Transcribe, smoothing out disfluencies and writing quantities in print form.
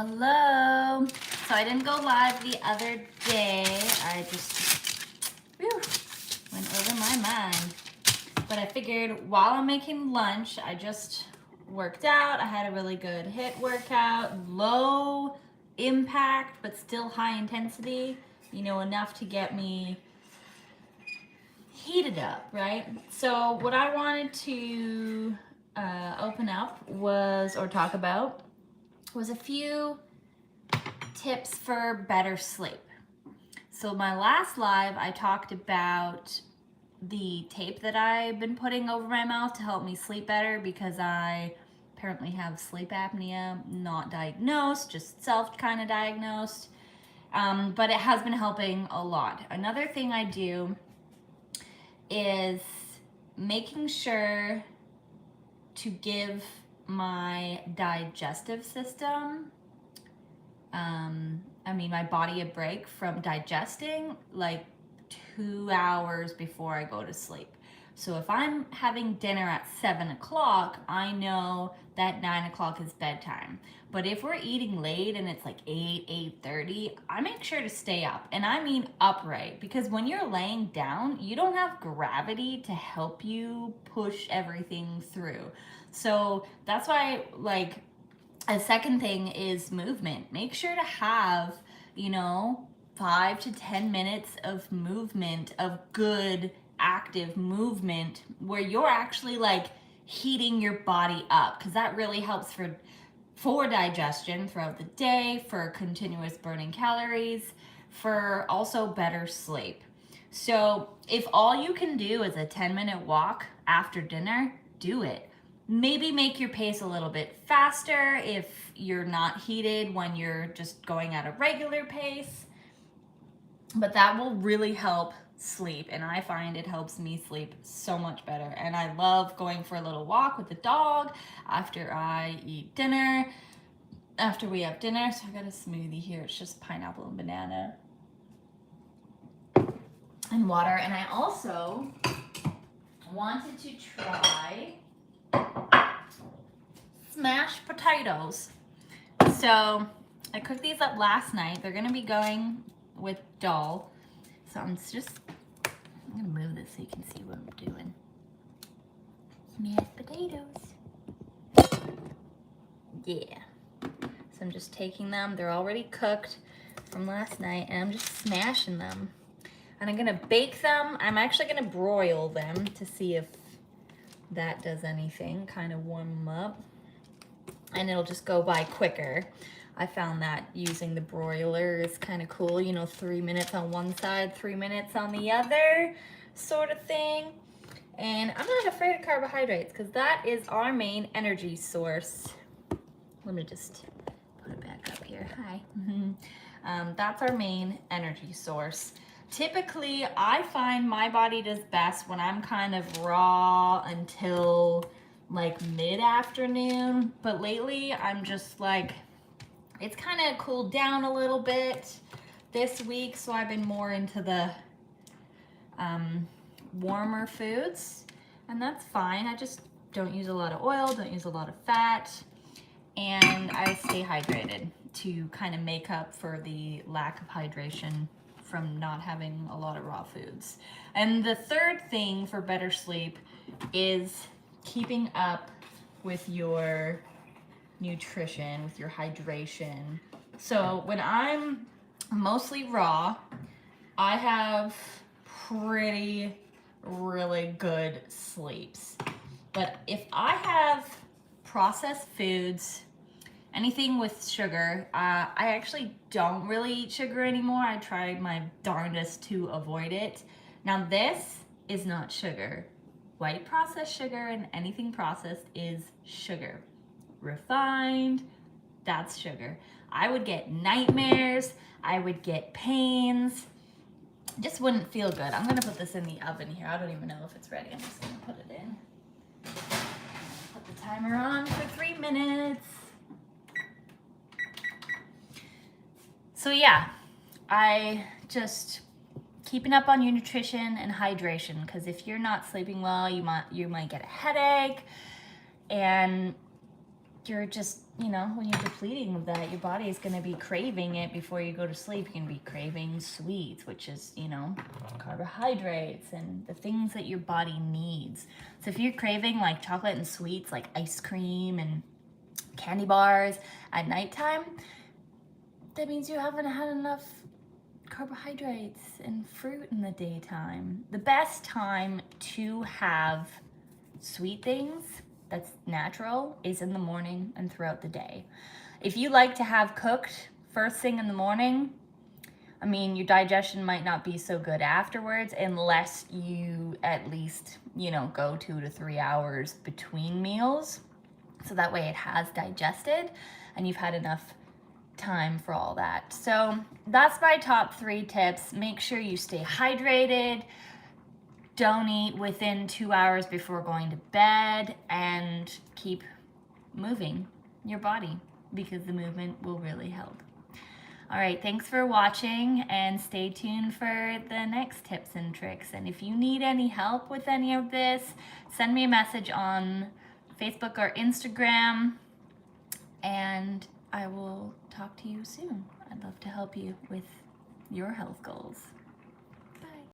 Hello. So I didn't go live the other day. I just went over my mind. But I figured while I'm making lunch, I just worked out. I had a really good HIIT workout, low impact, but still high intensity, enough to get me heated up, right? So what I wanted to open up or talk about was a few tips for better sleep. So my last live, I talked about the tape that I've been putting over my mouth to help me sleep better because I apparently have sleep apnea, not diagnosed, just self kind of diagnosed. But it has been helping a lot. Another thing I do is making sure to give my digestive system, my body a break from digesting like 2 hours before I go to sleep. So if I'm having dinner at 7 o'clock, I know that 9 o'clock is bedtime. But if we're eating late and it's like 8:30, I make sure to stay up. And I mean upright, because when you're laying down, you don't have gravity to help you push everything through. So that's why, a second thing is movement. Make sure to have, 5 to 10 minutes of movement, of good active movement where you're actually heating your body up, because that really helps for digestion throughout the day, for continuous burning calories, for also better sleep. So if all you can do is a 10-minute walk after dinner, do it. Maybe make your pace a little bit faster if you're not heated when you're just going at a regular pace. But that will really help sleep, and I find it helps me sleep so much better. And I love going for a little walk with the dog after I eat dinner, after we have dinner. So I got a smoothie here. It's just pineapple and banana and water. And I also wanted to try smashed potatoes. So I cooked these up last night. They're gonna be going with dal. So I'm gonna move this so you can see what I'm doing. Smashed potatoes. Yeah. So I'm just taking them. They're already cooked from last night, and I'm just smashing them. And I'm gonna bake them. I'm actually gonna broil them to see if that does anything, kind of warm them up. And it'll just go by quicker. I found that using the broiler is kind of cool, 3 minutes on one side, 3 minutes on the other sort of thing. And I'm not afraid of carbohydrates because that is our main energy source. Let me just put it back up here. Hi. That's our main energy source. Typically, I find my body does best when I'm kind of raw until mid-afternoon. But lately, I'm just it's kind of cooled down a little bit this week, so I've been more into the warmer foods, and that's fine. I just don't use a lot of oil, don't use a lot of fat, and I stay hydrated to kind of make up for the lack of hydration from not having a lot of raw foods. And the third thing for better sleep is keeping up with your nutrition, with your hydration. So when I'm mostly raw, I have really good sleeps. But if I have processed foods, anything with sugar, I actually don't really eat sugar anymore. I try my darndest to avoid it. Now this is not sugar. White processed sugar and anything processed is sugar. Refined, that's sugar. I would get nightmares, I would get pains, just wouldn't feel good. I'm gonna put this in the oven here. I don't even know if it's ready. I'm just gonna put it in. Put the timer on for 3 minutes. So yeah, I just keeping up on your nutrition and hydration, because if you're not sleeping well, you might get a headache, and you're just, you know, when you're depleting of that, your body is going to be craving it before you go to sleep. You're going to be craving sweets, which is, you know, carbohydrates and the things that your body needs. So if you're craving like chocolate and sweets, like ice cream and candy bars at nighttime, that means you haven't had enough carbohydrates and fruit in the daytime. The best time to have sweet things that's natural is in the morning and throughout the day. If you like to have cooked first thing in the morning, I mean, your digestion might not be so good afterwards unless you at least, you know, go 2 to 3 hours between meals. So that way it has digested and you've had enough time for all that. So that's my top 3 tips. Make sure you stay hydrated. Don't eat within 2 hours before going to bed, and keep moving your body because the movement will really help. All right, thanks for watching, and stay tuned for the next tips and tricks. And if you need any help with any of this, send me a message on Facebook or Instagram, and I will talk to you soon. I'd love to help you with your health goals.